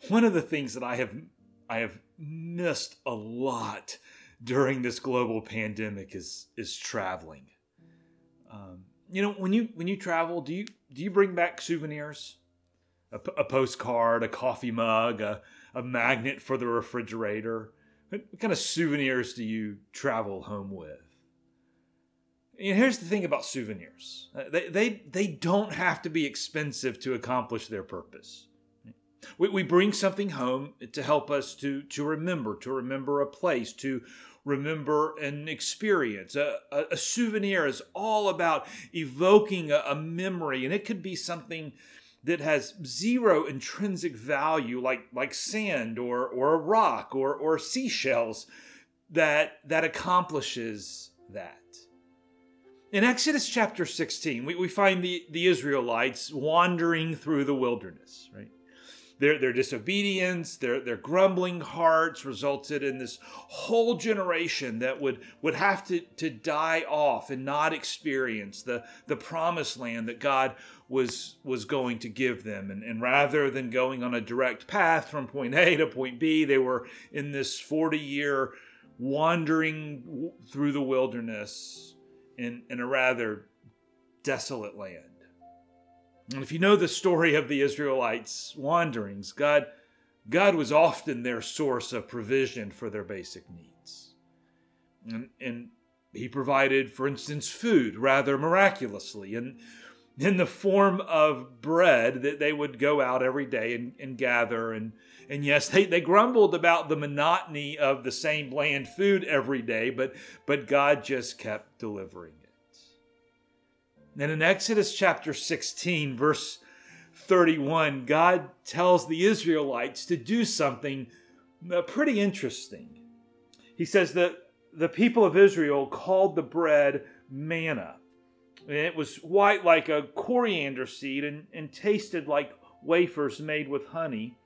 One of the things that I have missed a lot during this global pandemic is traveling. When you travel, do you bring back souvenirs? A postcard, a coffee mug, a magnet for the refrigerator. What kind of souvenirs do you travel home with? And here's the thing about souvenirs. They don't have to be expensive to accomplish their purpose. We bring something home to help us to remember a place, to remember an experience. A souvenir is all about evoking a memory, and it could be something that has zero intrinsic value, like sand or a rock or seashells that accomplishes that. In Exodus chapter 16, we find the Israelites wandering through the wilderness, right? Their disobedience, their grumbling hearts resulted in this whole generation that would have to die off and not experience the promised land that God was going to give them. And rather than going on a direct path from point A to point B, they were in this 40-year wandering through the wilderness in a rather desolate land. And if you know the story of the Israelites' wanderings, God was often their source of provision for their basic needs. And He provided, for instance, food rather miraculously, and in the form of bread that they would go out every day and gather. And yes, they grumbled about the monotony of the same bland food every day, but God just kept delivering it. And in Exodus chapter 16, verse 31, God tells the Israelites to do something pretty interesting. He says that the people of Israel called the bread manna. And it was white like a coriander seed and tasted like wafers made with honey.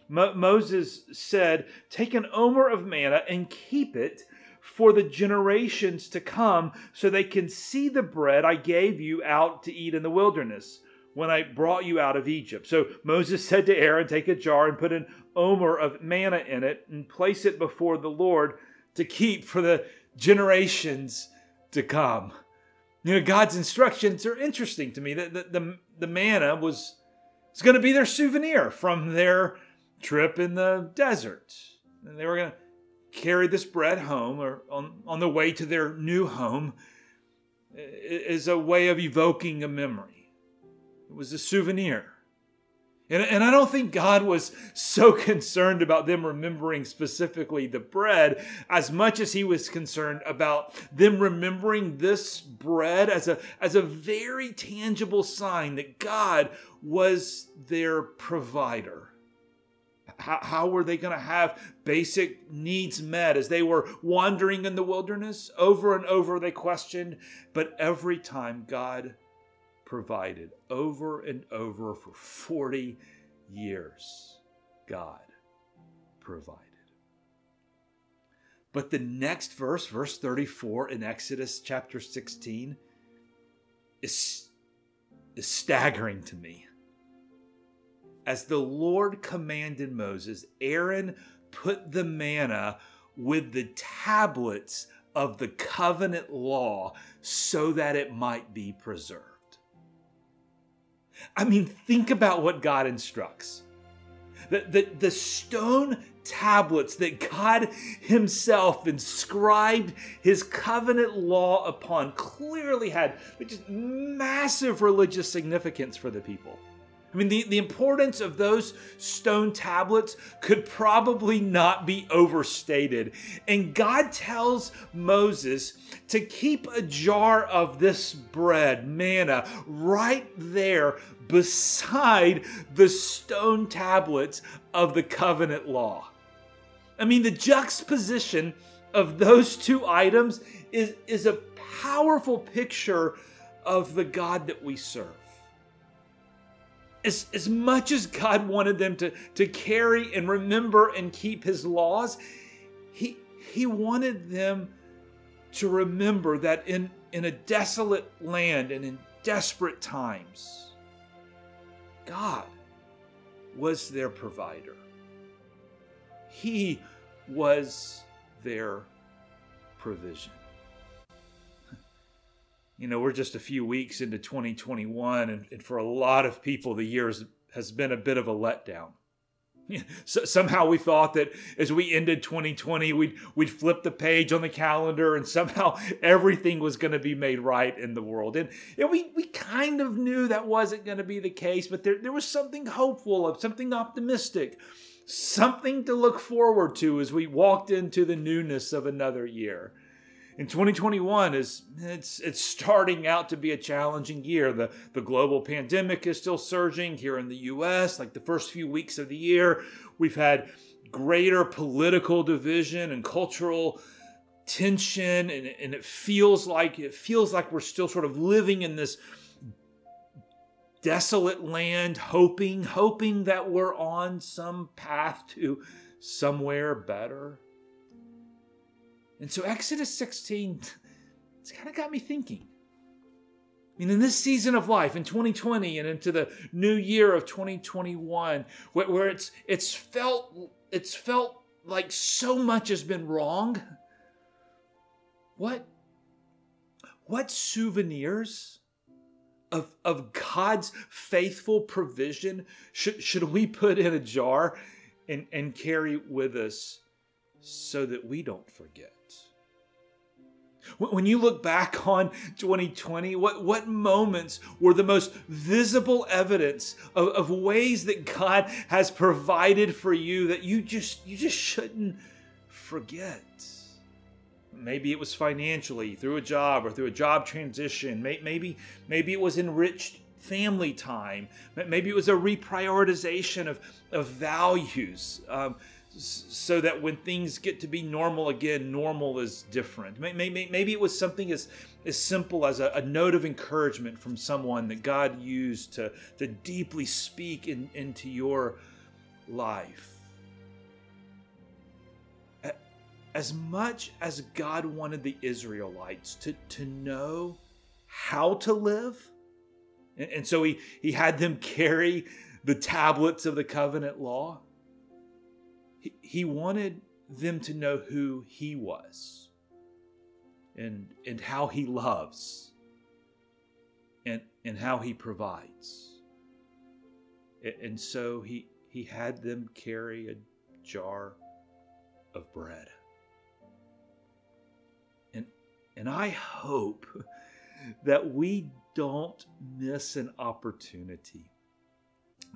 Moses said, "Take an omer of manna and keep it for the generations to come, so they can see the bread I gave you out to eat in the wilderness when I brought you out of Egypt." So Moses said to Aaron, "Take a jar and put an omer of manna in it and place it before the Lord to keep for the generations to come." God's instructions are interesting to me. The manna was going to be their souvenir from their trip in the desert. And they were going to carry this bread home or on the way to their new home as a way of evoking a memory. It was a souvenir. And I don't think God was so concerned about them remembering specifically the bread as much as He was concerned about them remembering this bread as a very tangible sign that God was their provider. How were they going to have basic needs met as they were wandering in the wilderness? Over and over they questioned, but every time God provided. Over and over for 40 years, God provided. But the next verse 34 in Exodus chapter 16, is staggering to me. As the Lord commanded Moses, Aaron put the manna with the tablets of the covenant law so that it might be preserved. I mean, think about what God instructs. The stone tablets that God Himself inscribed His covenant law upon clearly had just massive religious significance for the people. I mean, the importance of those stone tablets could probably not be overstated. And God tells Moses to keep a jar of this bread, manna, right there beside the stone tablets of the covenant law. I mean, the juxtaposition of those two items is a powerful picture of the God that we serve. As much as God wanted them to carry and remember and keep His laws, He wanted them to remember that in a desolate land and in desperate times, God was their provider. He was their provision. You know, we're just a few weeks into 2021, and for a lot of people, the year has been a bit of a letdown. So somehow we thought that as we ended 2020, we'd flip the page on the calendar and somehow everything was going to be made right in the world. And we kind of knew that wasn't going to be the case, but there was something hopeful, something optimistic, something to look forward to as we walked into the newness of another year. In 2021, it's starting out to be a challenging year. The global pandemic is still surging here in the U.S. Like the first few weeks of the year, we've had greater political division and cultural tension, and it feels like we're still sort of living in this desolate land, hoping that we're on some path to somewhere better. And so Exodus 16, it's kind of got me thinking. I mean, in this season of life, in 2020 and into the new year of 2021, where it's felt like so much has been wrong, what souvenirs of God's faithful provision should we put in a jar and carry with us so that we don't forget? When you look back on 2020, what moments were the most visible evidence of ways that God has provided for you that you just shouldn't forget? Maybe it was financially, through a job or through a job transition. Maybe it was enriched family time. Maybe it was a reprioritization of values. So that when things get to be normal again, normal is different. Maybe it was something as simple as a note of encouragement from someone that God used to deeply speak into your life. As much as God wanted the Israelites to know how to live, and so he had them carry the tablets of the covenant law, He wanted them to know who He was and how He loves and how He provides. And so He had them carry a jar of bread. And I hope that we don't miss an opportunity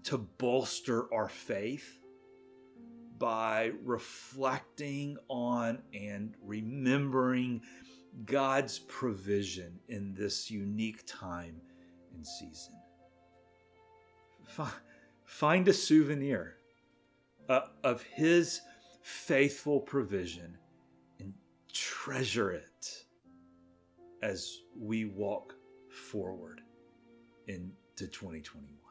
to bolster our faith by reflecting on and remembering God's provision in this unique time and season. Find a souvenir of His faithful provision and treasure it as we walk forward into 2021.